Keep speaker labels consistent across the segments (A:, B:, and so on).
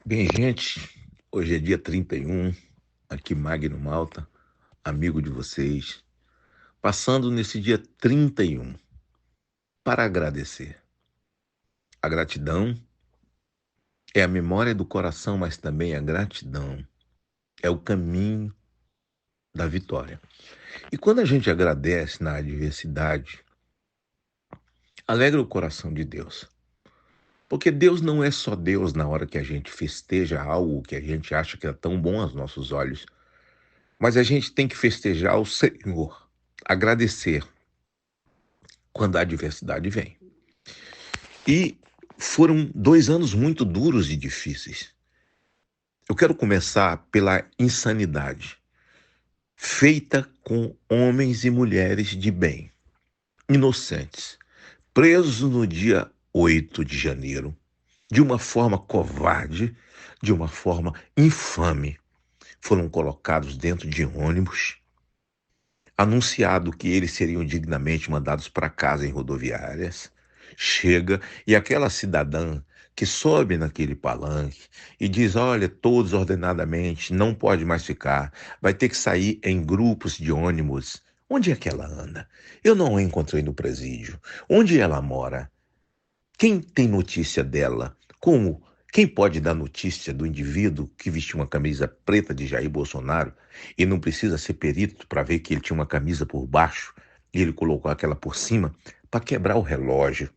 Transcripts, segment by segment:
A: Bem, gente, hoje é dia 31, aqui Magno Malta, amigo de vocês, passando nesse dia 31 para agradecer. A gratidão é a memória do coração, mas também a gratidão é o caminho da vitória. E quando a gente agradece na adversidade, alegra o coração de Deus. Porque Deus não é só Deus na hora que a gente festeja algo que a gente acha que é tão bom aos nossos olhos, mas a gente tem que festejar o Senhor, agradecer quando a adversidade vem. E foram 2 anos muito duros e difíceis. Eu quero começar pela insanidade, feita com homens e mulheres de bem, inocentes, presos no dia 8 de janeiro, de uma forma covarde, de uma forma infame. Foram colocados dentro de ônibus, anunciado que eles seriam dignamente mandados para casa em rodoviárias. Chega e aquela cidadã que sobe naquele palanque e diz: olha, todos ordenadamente, não pode mais ficar, vai ter que sair em grupos de ônibus. Onde é que ela anda? Eu não a encontrei no presídio. Onde ela mora? Quem tem notícia dela? Como? Quem pode dar notícia do indivíduo que vestiu uma camisa preta de Jair Bolsonaro e não precisa ser perito para ver que ele tinha uma camisa por baixo e ele colocou aquela por cima para quebrar o relógio?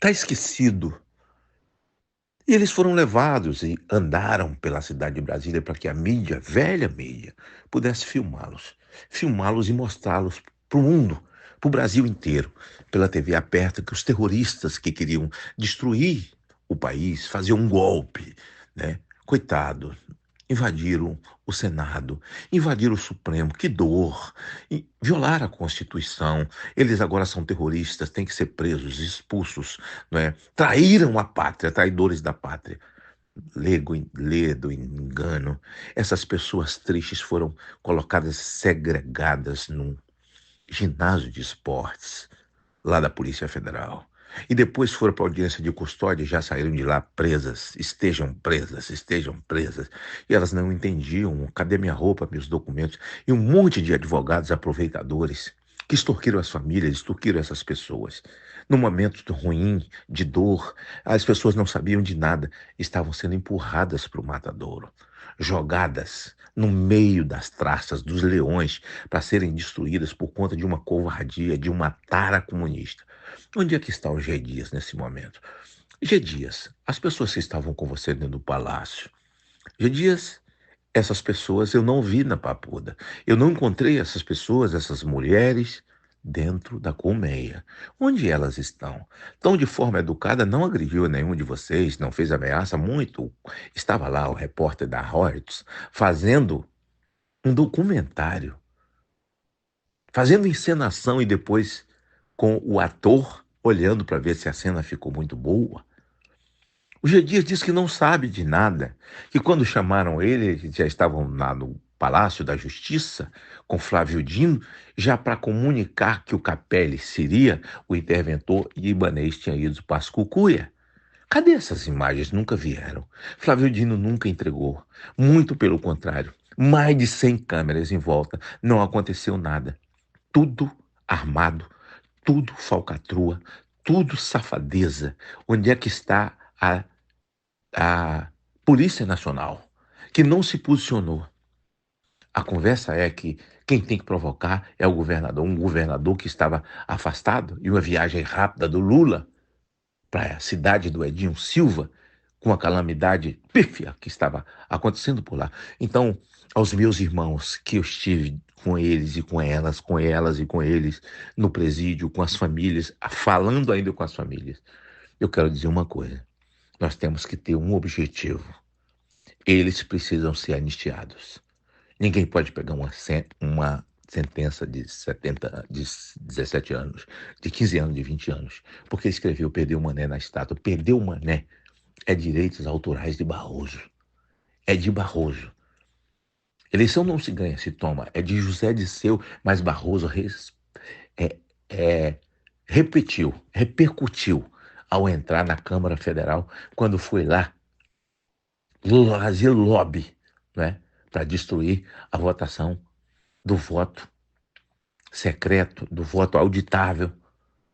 A: Tá esquecido. E eles foram levados e andaram pela cidade de Brasília para que a mídia, velha mídia, pudesse filmá-los. Filmá-los e mostrá-los para o mundo, para o Brasil inteiro, pela TV aberta, que os terroristas que queriam destruir o país faziam um golpe, né? Coitado, invadiram o Senado, invadiram o Supremo, que dor, e violaram a Constituição. Eles agora são terroristas, têm que ser presos, expulsos, não é? Traíram a pátria, traidores da pátria. Ledo, engano. Essas pessoas tristes foram colocadas segregadas num ginásio de esportes lá da Polícia Federal. E depois foram para a audiência de custódia e já saíram de lá presas. Estejam presas, estejam presas. E elas não entendiam. Cadê minha roupa, meus documentos? E um monte de advogados aproveitadores que extorquiram as famílias, extorquiram essas pessoas. Num momento ruim, de dor, as pessoas não sabiam de nada, estavam sendo empurradas para o matadouro, jogadas no meio das traças, dos leões, para serem destruídas por conta de uma covardia, de uma tara comunista. Onde é que está o G. Dias nesse momento? G. Dias, as pessoas que estavam com você dentro do palácio. G. Dias, essas pessoas eu não vi na Papuda. Eu não encontrei essas pessoas, essas mulheres, dentro da colmeia. Onde elas estão? Tão de forma educada, não agrediu nenhum de vocês, não fez ameaça, muito. Estava lá o repórter da Reuters fazendo um documentário, fazendo encenação e depois com o ator olhando para ver se a cena ficou muito boa. O G. Dias disse que não sabe de nada, que quando chamaram ele, eles já estavam lá no Palácio da Justiça, com Flávio Dino, já para comunicar que o Capelli seria o interventor e Ibanez tinha ido para as Cucuia. Cadê essas imagens? Nunca vieram. Flávio Dino nunca entregou. Muito pelo contrário. Mais de 100 câmeras em volta. Não aconteceu nada. Tudo armado, tudo falcatrua, tudo safadeza. Onde é que está a Polícia Nacional, que não se posicionou? A conversa é que quem tem que provocar é o governador, um governador que estava afastado e uma viagem rápida do Lula para a cidade do Edinho Silva, com a calamidade pífia que estava acontecendo por lá. Então, aos meus irmãos, que eu estive com eles e com elas e com eles no presídio, com as famílias, falando ainda com as famílias, eu quero dizer uma coisa: nós temos que ter um objetivo. Eles precisam ser anistiados. Ninguém pode pegar uma sentença de 17 anos, de 15 anos, de 20 anos, porque escreveu Perdeu o Mané na estátua. Perdeu o Mané é direitos autorais de Barroso. É de Barroso. Eleição não se ganha, se toma. É de José Disseu, mas Barroso é, é, repercutiu ao entrar na Câmara Federal, quando foi lá fazer lobby, né, para destruir a votação do voto secreto, do voto auditável,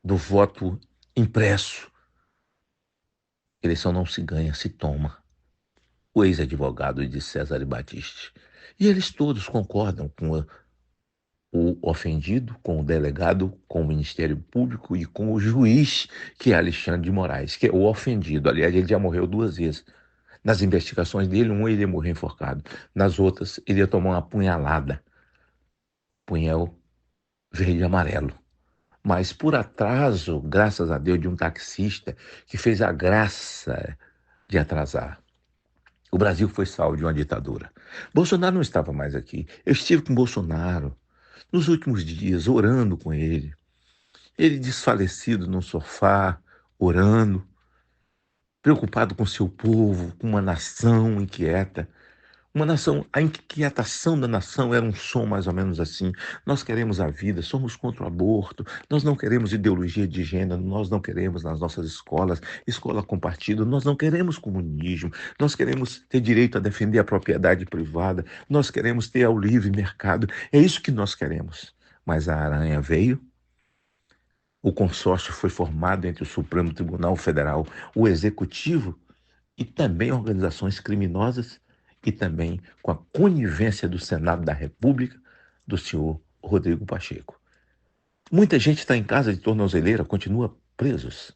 A: do voto impresso. Eleição não se ganha, se toma. O ex-advogado de Cesare Battisti. E eles todos concordam com o ofendido, com o delegado, com o Ministério Público e com o juiz, que é Alexandre de Moraes, que é o ofendido. Aliás, ele já morreu 2 vezes. Nas investigações dele, ele ia morrer enforcado. Nas outras, ele ia tomar uma punhalada. Punhal verde e amarelo. Mas por atraso, graças a Deus, de um taxista que fez a graça de atrasar. O Brasil foi salvo de uma ditadura. Bolsonaro não estava mais aqui. Eu estive com Bolsonaro nos últimos dias, orando com ele. Ele desfalecido no sofá, orando, preocupado com seu povo, com uma nação inquieta. Uma nação, a inquietação da nação era um som mais ou menos assim. Nós queremos a vida, somos contra o aborto, nós não queremos ideologia de gênero, nós não queremos nas nossas escolas, escola com partido, nós não queremos comunismo, nós queremos ter direito a defender a propriedade privada, nós queremos ter o livre mercado, é isso que nós queremos. Mas a aranha veio, o consórcio foi formado entre o Supremo Tribunal Federal, o Executivo e também organizações criminosas e também com a conivência do Senado da República, do senhor Rodrigo Pacheco. Muita gente está em casa de tornozeleira, continua presos.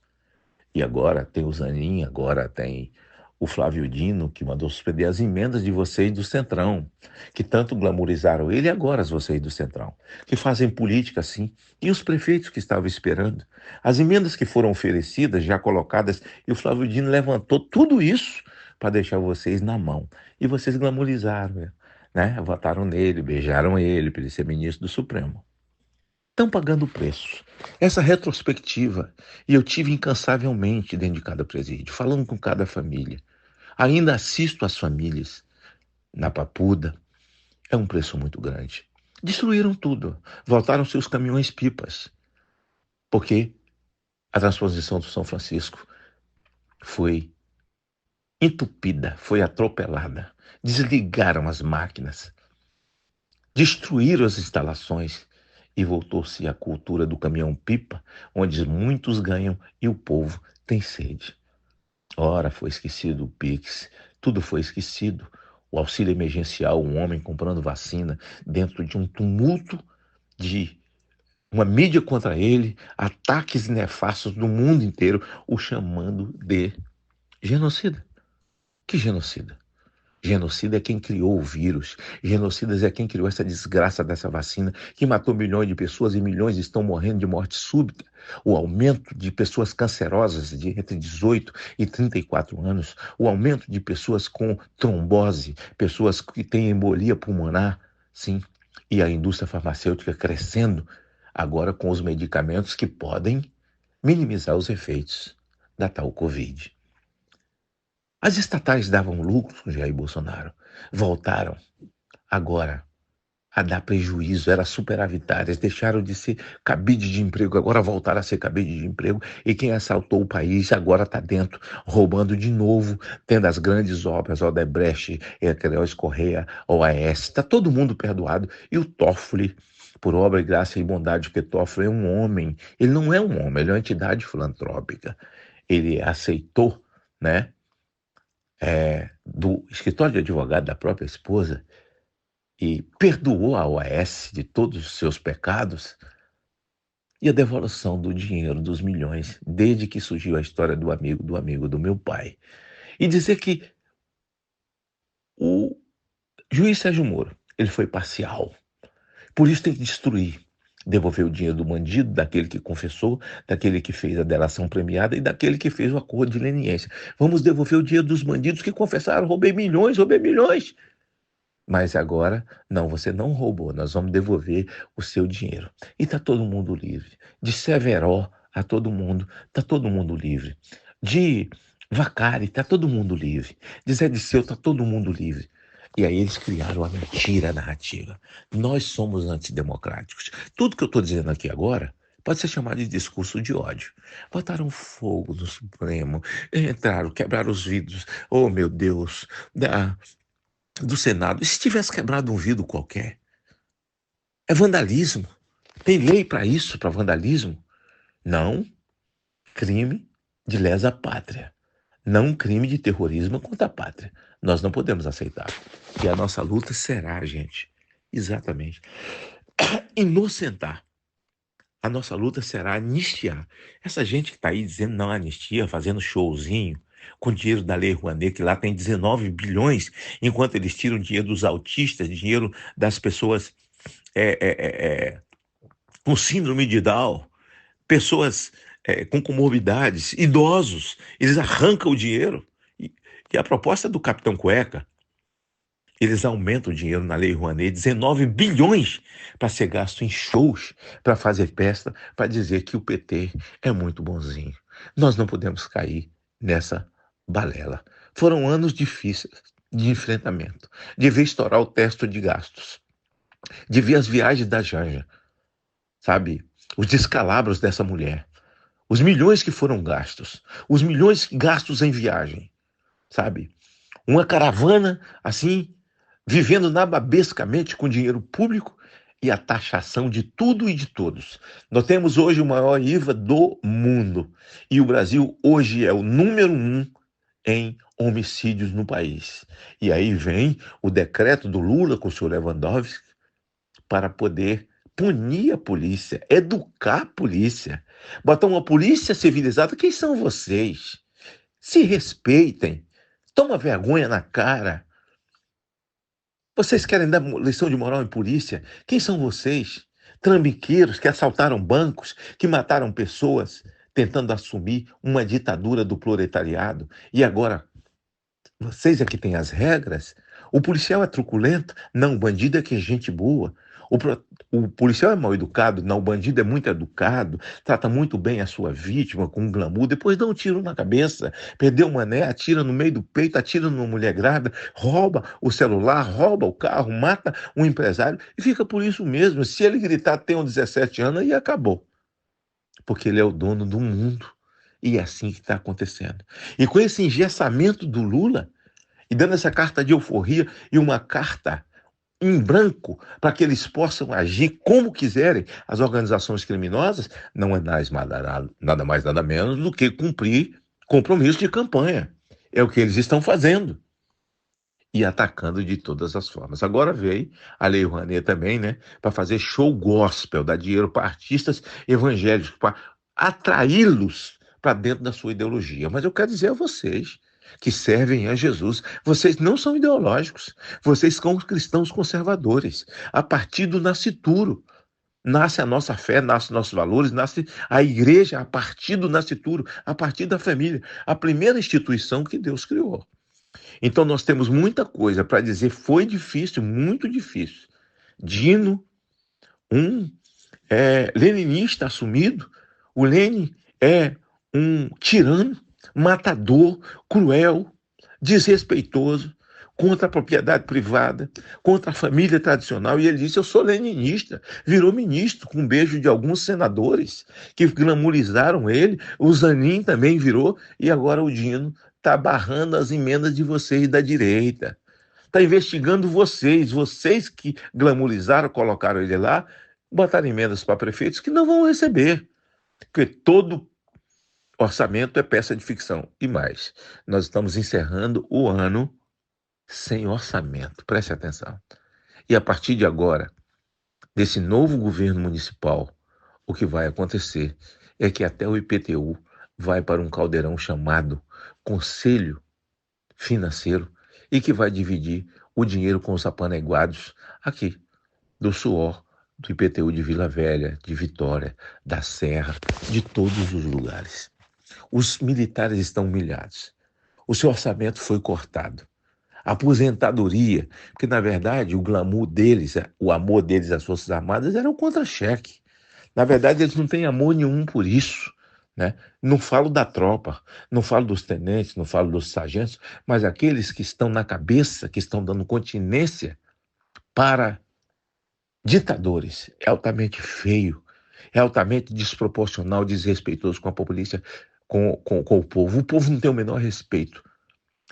A: E agora tem o Zanin, agora tem o Flávio Dino, que mandou suspender as emendas de vocês do Centrão, que tanto glamorizaram ele e agora as vocês do Centrão, que fazem política assim. E os prefeitos que estavam esperando. As emendas que foram oferecidas, já colocadas, e o Flávio Dino levantou tudo isso para deixar vocês na mão. E vocês glamorizaram, né? Votaram nele, beijaram ele para ele ser ministro do Supremo. Estão pagando o preço. Essa retrospectiva, e eu tive incansavelmente dentro de cada presídio, falando com cada família. Ainda assisto as famílias na Papuda. É um preço muito grande. Destruíram tudo. Voltaram seus caminhões-pipas. Porque a transposição do São Francisco foi entupida, foi atropelada. Desligaram as máquinas. Destruíram as instalações e voltou-se a cultura do caminhão-pipa, onde muitos ganham e o povo tem sede. Ora, foi esquecido o Pix, tudo foi esquecido. O auxílio emergencial, um homem comprando vacina dentro de um tumulto de uma mídia contra ele, ataques nefastos do mundo inteiro, o chamando de genocida. Que genocida? Genocida é quem criou o vírus. Genocidas é quem criou essa desgraça dessa vacina que matou milhões de pessoas e milhões estão morrendo de morte súbita. O aumento de pessoas cancerosas de entre 18 e 34 anos. O aumento de pessoas com trombose, pessoas que têm embolia pulmonar, sim. E a indústria farmacêutica crescendo agora com os medicamentos que podem minimizar os efeitos da tal Covid. As estatais davam lucro com Jair Bolsonaro. Voltaram agora a dar prejuízo, eram superavitárias, deixaram de ser cabide de emprego, agora voltaram a ser cabide de emprego. E quem assaltou o país agora está dentro, roubando de novo, tendo as grandes obras, Odebrecht, Equeus Correia, OAS. Está todo mundo perdoado. E o Toffoli, por obra, graça e bondade, porque Toffoli é um homem. Ele não é um homem, ele é uma entidade filantrópica. Ele aceitou, né? Do escritório de advogado da própria esposa e perdoou a OAS de todos os seus pecados e a devolução do dinheiro dos milhões desde que surgiu a história do amigo do meu pai. E dizer que o juiz Sérgio Moro, ele foi parcial. Por isso tem que destruir. Devolver o dinheiro do bandido, daquele que confessou, daquele que fez a delação premiada e daquele que fez o acordo de leniência. Vamos devolver o dinheiro dos bandidos que confessaram, roubei milhões, roubei milhões. Mas agora, não, você não roubou, nós vamos devolver o seu dinheiro. E está todo mundo livre. De Severo a todo mundo, está todo mundo livre. De Vacari, está todo mundo livre. De Zé Disseu, está todo mundo livre. E aí eles criaram a mentira narrativa. Nós somos antidemocráticos. Tudo que eu estou dizendo aqui agora pode ser chamado de discurso de ódio. Botaram fogo no Supremo, entraram, quebraram os vidros, oh meu Deus, do Senado. E se tivesse quebrado um vidro qualquer? É vandalismo. Tem lei para isso, para vandalismo? Não crime de lesa pátria. Não crime de terrorismo contra a pátria. Nós não podemos aceitar. E a nossa luta será, gente, exatamente, inocentar. A nossa luta será anistiar. Essa gente que está aí dizendo não anistia, fazendo showzinho, com dinheiro da Lei Rouanet, que lá tem 19 bilhões, enquanto eles tiram dinheiro dos autistas, dinheiro das pessoas com síndrome de Down, pessoas com comorbidades, idosos, eles arrancam o dinheiro. E a proposta do Capitão Cueca, eles aumentam o dinheiro na Lei Rouanet, 19 bilhões para ser gasto em shows, para fazer festa, para dizer que o PT é muito bonzinho. Nós não podemos cair nessa balela. Foram anos difíceis de enfrentamento, de ver estourar o teto de gastos, de ver as viagens da Janja, sabe? Os descalabros dessa mulher, os milhões que foram gastos, os milhões gastos em viagem, sabe? Uma caravana, assim, vivendo nababescamente com dinheiro público e a taxação de tudo e de todos. Nós temos hoje o maior IVA do mundo. E o Brasil hoje é o número 1 em homicídios no país. E aí vem o decreto do Lula com o senhor Lewandowski para poder punir a polícia, educar a polícia, botar uma polícia civilizada. Quem são vocês? Se respeitem. Toma vergonha na cara. Vocês querem dar lição de moral em polícia? Quem são vocês? Trambiqueiros que assaltaram bancos, que mataram pessoas, tentando assumir uma ditadura do proletariado. E agora, vocês é que têm as regras? O policial é truculento? Não, o bandido é que é gente boa. O policial é mal educado? Não, o bandido é muito educado, trata muito bem a sua vítima com glamour, depois dá um tiro na cabeça, perdeu o mané, atira no meio do peito, atira numa mulher grávida, rouba o celular, rouba o carro, mata um empresário e fica por isso mesmo. Se ele gritar, tem 17 anos, aí acabou. Porque ele é o dono do mundo. E é assim que está acontecendo. E com esse engessamento do Lula, e dando essa carta de euforia e uma carta em branco para que eles possam agir como quiserem, as organizações criminosas, não é nada mais, nada menos do que cumprir compromisso de campanha. É o que eles estão fazendo. E atacando de todas as formas. Agora veio a Lei Rouanet também, né, para fazer show gospel, dar dinheiro para artistas evangélicos, para atraí-los para dentro da sua ideologia. Mas eu quero dizer a vocês que servem a Jesus, vocês não são ideológicos, vocês são cristãos conservadores. A partir do nascituro nasce a nossa fé, nasce nossos valores, nasce a igreja a partir do nascituro, a partir da família, a primeira instituição que Deus criou. Então nós temos muita coisa para dizer, foi difícil, muito difícil. Dino, um leninista assumido, o Lenin é um tirano, matador, cruel, desrespeitoso, contra a propriedade privada, contra a família tradicional, e ele disse, eu sou leninista, virou ministro, com um beijo de alguns senadores que glamorizaram ele, o Zanin também virou, e agora o Dino está barrando as emendas de vocês da direita, está investigando vocês que glamorizaram, colocaram ele lá, botaram emendas para prefeitos que não vão receber, porque todo orçamento é peça de ficção. E mais, nós estamos encerrando o ano sem orçamento, preste atenção. E a partir de agora, desse novo governo municipal, o que vai acontecer é que até o IPTU vai para um caldeirão chamado Conselho Financeiro e que vai dividir o dinheiro com os apaneguados aqui, do suor, do IPTU de Vila Velha, de Vitória, da Serra, de todos os lugares. Os militares estão humilhados. O seu orçamento foi cortado. A aposentadoria, porque na verdade o glamour deles, o amor deles às Forças Armadas era um contra-cheque. Na verdade eles não têm amor nenhum por isso, né? Não falo da tropa, não falo dos tenentes, não falo dos sargentos, mas aqueles que estão na cabeça, que estão dando continência para ditadores. É altamente feio É altamente desproporcional, desrespeitoso com a população, com o povo. O povo não tem o menor respeito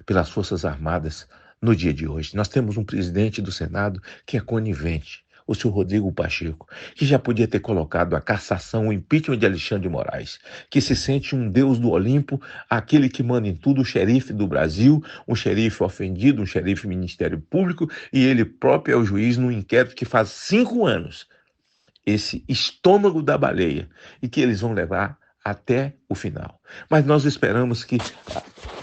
A: pelas Forças Armadas no dia de hoje. Nós temos um presidente do Senado que é conivente, o senhor Rodrigo Pacheco, que já podia ter colocado a cassação, o impeachment de Alexandre de Moraes, que se sente um deus do Olimpo, aquele que manda em tudo, o xerife do Brasil, um xerife ofendido, um xerife do Ministério Público, e ele próprio é o juiz num inquérito que faz 5 anos, esse estômago da baleia, e que eles vão levar até o final. Mas nós esperamos que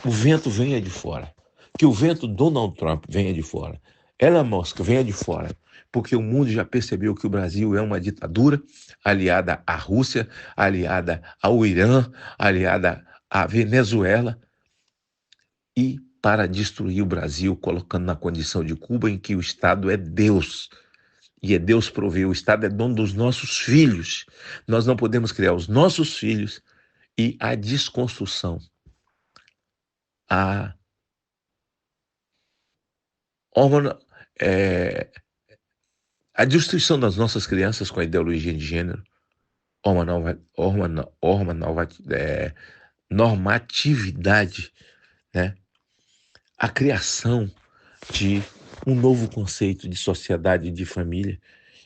A: o vento venha de fora, que o vento Donald Trump venha de fora, Elon Musk venha de fora, porque o mundo já percebeu que o Brasil é uma ditadura aliada à Rússia, aliada ao Irã, aliada à Venezuela, e para destruir o Brasil, colocando na condição de Cuba, em que o Estado é Deus. E é Deus proveu, o Estado é dono dos nossos filhos. Nós não podemos criar os nossos filhos, e a desconstrução, a hormona, é, a destruição das nossas crianças com a ideologia de gênero, normatividade, né? A criação de um novo conceito de sociedade e de família,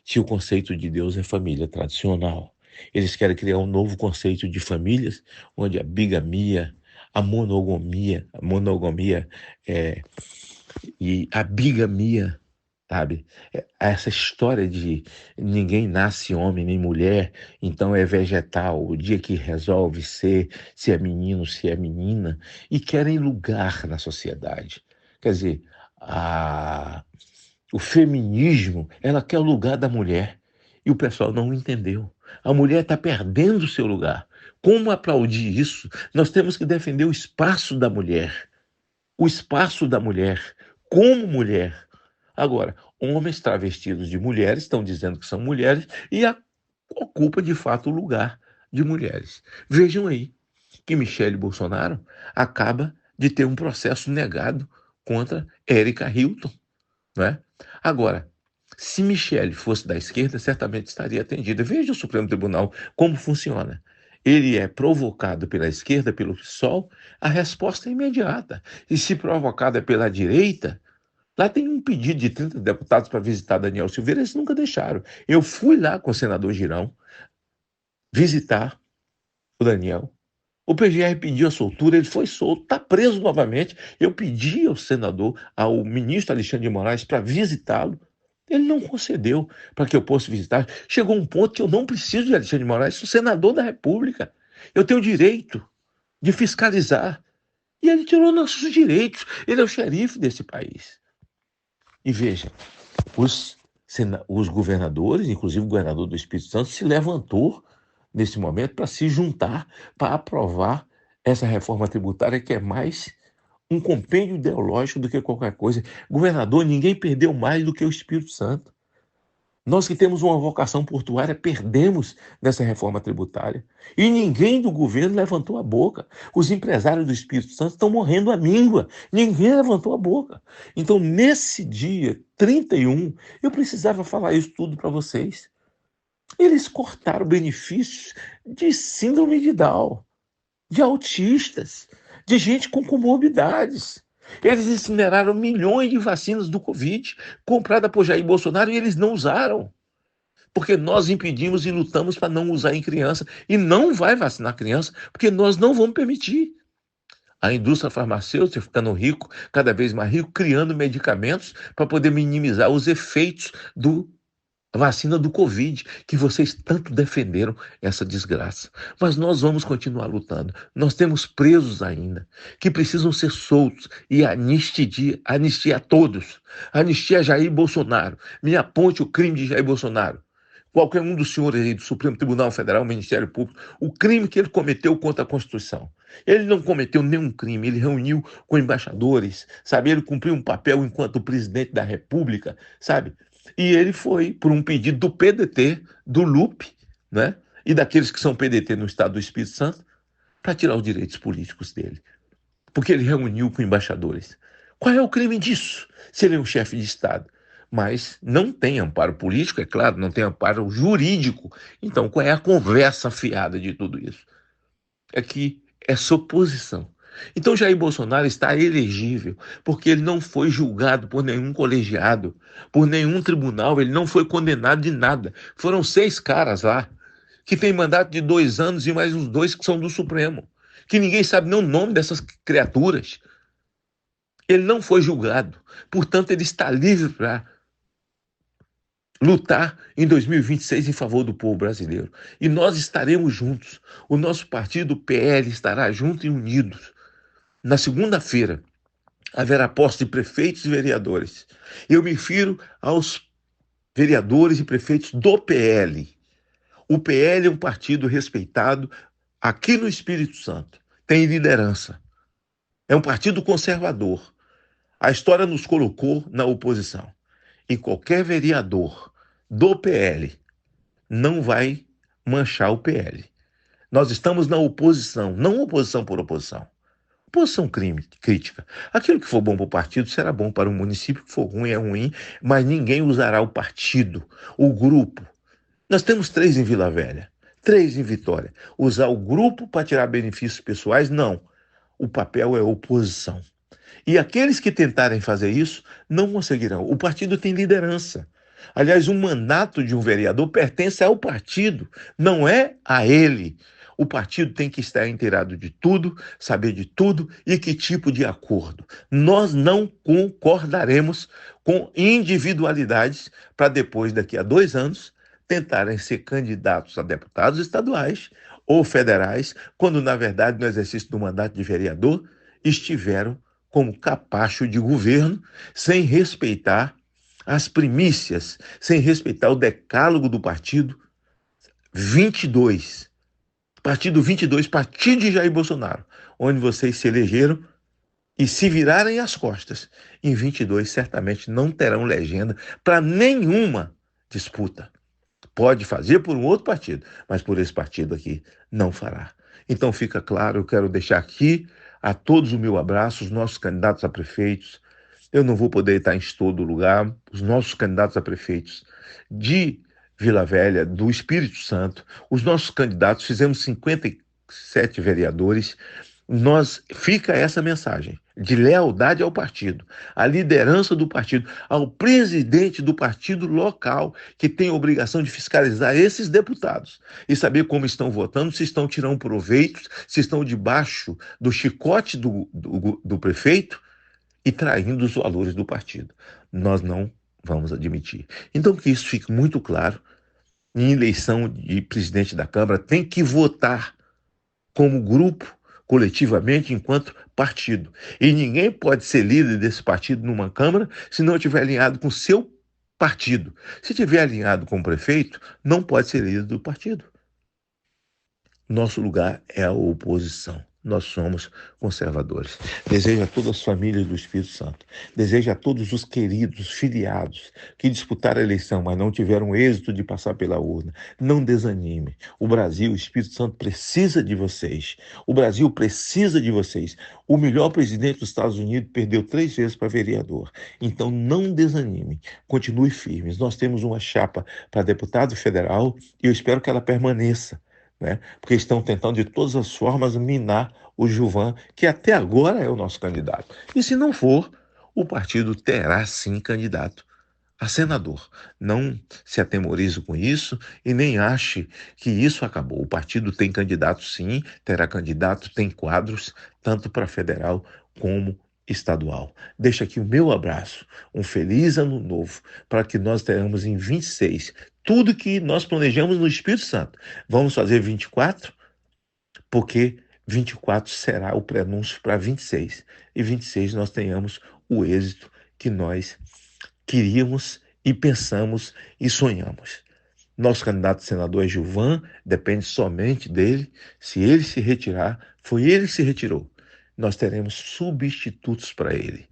A: se o conceito de Deus é família tradicional. Eles querem criar um novo conceito de famílias, onde a bigamia, a monogamia e a bigamia, sabe? Essa história de ninguém nasce homem nem mulher, então é vegetal, o dia que resolve ser, se é menino, se é menina, e querem lugar na sociedade. Quer dizer, o feminismo, ela quer o lugar da mulher, e o pessoal não entendeu. A mulher está perdendo o seu lugar. Como aplaudir isso? Nós temos que defender o espaço da mulher. O espaço da mulher, como mulher. Agora, homens travestidos de mulheres estão dizendo que são mulheres e ocupa de fato o lugar de mulheres. Vejam aí que Michele Bolsonaro acaba de ter um processo negado contra Érica Hilton, não é? Agora, se Michele fosse da esquerda, certamente estaria atendida. Veja o Supremo Tribunal como funciona. Ele é provocado pela esquerda, pelo PSOL, a resposta é imediata. E se provocada pela direita, lá tem um pedido de 30 deputados para visitar Daniel Silveira, eles nunca deixaram. Eu fui lá com o senador Girão visitar o Daniel. O PGR pediu a soltura, ele foi solto, está preso novamente. Eu pedi ao senador, ao ministro Alexandre de Moraes, para visitá-lo. Ele não concedeu para que eu possa visitar. Chegou um ponto que eu não preciso de Alexandre de Moraes, sou senador da República. Eu tenho o direito de fiscalizar. E ele tirou nossos direitos. Ele é o xerife desse país. E veja, os governadores, inclusive o governador do Espírito Santo, se levantou nesse momento para se juntar, para aprovar essa reforma tributária que é mais um compêndio ideológico do que qualquer coisa. Governador, ninguém perdeu mais do que o Espírito Santo. Nós que temos uma vocação portuária perdemos nessa reforma tributária. E ninguém do governo levantou a boca. Os empresários do Espírito Santo estão morrendo à míngua. Ninguém levantou a boca. Então, nesse dia 31, eu precisava falar isso tudo para vocês. Eles cortaram benefícios de síndrome de Down, de autistas, de gente com comorbidades. Eles incineraram milhões de vacinas do Covid, compradas por Jair Bolsonaro, e eles não usaram. Porque nós impedimos e lutamos para não usar em criança. E não vai vacinar criança, porque nós não vamos permitir. A indústria farmacêutica ficando rico, cada vez mais rico, criando medicamentos para poder minimizar os efeitos da vacina do Covid, que vocês tanto defenderam essa desgraça. Mas nós vamos continuar lutando. Nós temos presos ainda, que precisam ser soltos, e anistia a todos. Anistia a Jair Bolsonaro. Me aponte o crime de Jair Bolsonaro. Qualquer um dos senhores aí do Supremo Tribunal Federal, Ministério Público, o crime que ele cometeu contra a Constituição. Ele não cometeu nenhum crime, ele reuniu com embaixadores, sabe? Ele cumpriu um papel enquanto presidente da República, sabe? E ele foi por um pedido do PDT, do Lupe, né? E daqueles que são PDT no estado do Espírito Santo, para tirar os direitos políticos dele. Porque ele reuniu com embaixadores. Qual é o crime disso? Se ele é um chefe de Estado. mas não tem amparo político, é claro, não tem amparo jurídico. Então, qual é a conversa fiada de tudo isso? É que é suposição. Então, Jair Bolsonaro está elegível porque ele não foi julgado por nenhum colegiado, por nenhum tribunal, ele não foi condenado de nada. Foram 6 caras lá, que têm mandato de 2 anos e mais uns 2 que são do Supremo, que ninguém sabe nem o nome dessas criaturas. Ele não foi julgado, portanto, ele está livre para lutar em 2026 em favor do povo brasileiro. E nós estaremos juntos. O nosso partido, o PL, estará junto e unidos. Na segunda-feira, haverá posse de prefeitos e vereadores. Eu me refiro aos vereadores e prefeitos do PL. O PL é um partido respeitado aqui no Espírito Santo. Tem liderança. É um partido conservador. A história nos colocou na oposição. E qualquer vereador do PL não vai manchar o PL. Nós estamos na oposição, não oposição por oposição. Oposição crítica. Aquilo que for bom para o partido será bom para o município, que for ruim é ruim, mas ninguém usará o partido, o grupo. Nós temos 3 em Vila Velha, 3 em Vitória. Usar o grupo para tirar benefícios pessoais, não. O papel é oposição. E aqueles que tentarem fazer isso não conseguirão. O partido tem liderança. Aliás, o mandato de um vereador pertence ao partido, não é a ele. O partido tem que estar inteirado de tudo, saber de tudo e que tipo de acordo. Nós não concordaremos com individualidades para depois, daqui a 2 anos, tentarem ser candidatos a deputados estaduais ou federais, quando, na verdade, no exercício do mandato de vereador, estiveram como capacho de governo, sem respeitar as primícias, sem respeitar o decálogo do partido 22. Partido 22, partido de Jair Bolsonaro, onde vocês se elegeram e se virarem as costas. Em 22, certamente não terão legenda para nenhuma disputa. Pode fazer por um outro partido, mas por esse partido aqui não fará. Então fica claro, eu quero deixar aqui a todos o meu abraço, os nossos candidatos a prefeitos. Eu não vou poder estar em todo lugar, os nossos candidatos a prefeitos de Vila Velha, do Espírito Santo, os nossos candidatos, fizemos 57 vereadores, fica essa mensagem de lealdade ao partido, à liderança do partido, ao presidente do partido local, que tem a obrigação de fiscalizar esses deputados e saber como estão votando, se estão tirando proveitos, se estão debaixo do chicote do prefeito e traindo os valores do partido. Nós não vamos admitir. Então, que isso fique muito claro, em eleição de presidente da Câmara, tem que votar como grupo, coletivamente, enquanto partido. E ninguém pode ser líder desse partido numa Câmara se não estiver alinhado com o seu partido. Se estiver alinhado com o prefeito, não pode ser líder do partido. Nosso lugar é a oposição. Nós somos conservadores. Desejo a todas as famílias do Espírito Santo. Desejo a todos os queridos, filiados, que disputaram a eleição, mas não tiveram êxito de passar pela urna. Não desanime. O Brasil, o Espírito Santo precisa de vocês. O Brasil precisa de vocês. O melhor presidente dos Estados Unidos perdeu 3 vezes para vereador. Então não desanime. Continue firmes. Nós temos uma chapa para deputado federal e eu espero que ela permaneça. Né? Porque estão tentando de todas as formas minar o Gilvan, que até agora é o nosso candidato. E se não for, o partido terá sim candidato a senador. Não se atemorize com isso e nem ache que isso acabou. O partido tem candidato sim, terá candidato, tem quadros, tanto para federal como estadual. Deixa aqui o meu abraço, um feliz ano novo, para que nós tenhamos em 26 tudo que nós planejamos no Espírito Santo. Vamos fazer 24, porque 24 será o prenúncio para 26. E 26 nós tenhamos o êxito que nós queríamos e pensamos e sonhamos. Nosso candidato a senador é Gilvan, depende somente dele. Se ele se retirar, foi ele que se retirou. Nós teremos substitutos para ele.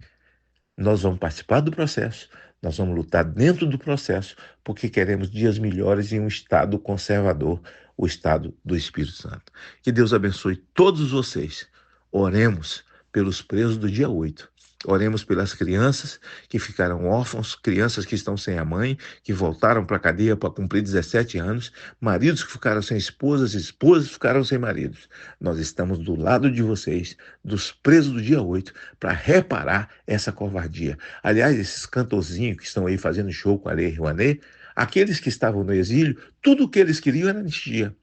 A: Nós vamos participar do processo, nós vamos lutar dentro do processo, porque queremos dias melhores em um estado conservador, o estado do Espírito Santo. Que Deus abençoe todos vocês. Oremos pelos presos do dia 8. Oremos pelas crianças que ficaram órfãos, crianças que estão sem a mãe, que voltaram para a cadeia para cumprir 17 anos, maridos que ficaram sem esposas, esposas que ficaram sem maridos. Nós estamos do lado de vocês, dos presos do dia 8, para reparar essa covardia. Aliás, esses cantorzinhos que estão aí fazendo show com a Lei Rouanet, aqueles que estavam no exílio, tudo o que eles queriam era anistia.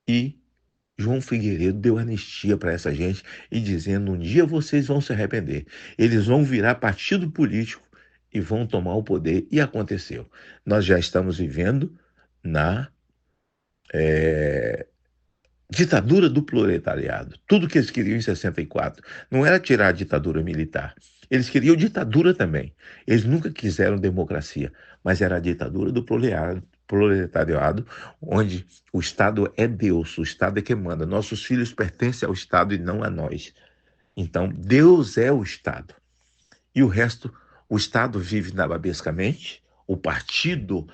A: E João Figueiredo deu anistia para essa gente e dizendo: um dia vocês vão se arrepender. Eles vão virar partido político e vão tomar o poder. E aconteceu. Nós já estamos vivendo na ditadura do proletariado. Tudo que eles queriam em 64 não era tirar a ditadura militar. Eles queriam ditadura também. Eles nunca quiseram democracia, mas era a ditadura do proletariado, onde o Estado é Deus, o Estado é quem manda. Nossos filhos pertencem ao Estado e não a nós. Então, Deus é o Estado. E o resto, o Estado vive nababescamente, o partido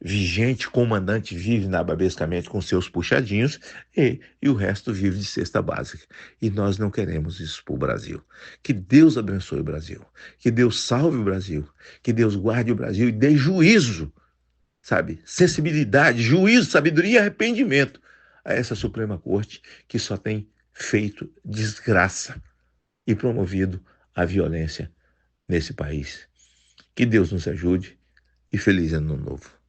A: vigente, comandante, vive nababescamente com seus puxadinhos e o resto vive de cesta básica. E nós não queremos isso para o Brasil. Que Deus abençoe o Brasil, que Deus salve o Brasil, que Deus guarde o Brasil e dê juízo, sabe? Sensibilidade, juízo, sabedoria e arrependimento a essa Suprema Corte que só tem feito desgraça e promovido a violência nesse país. Que Deus nos ajude e feliz ano novo.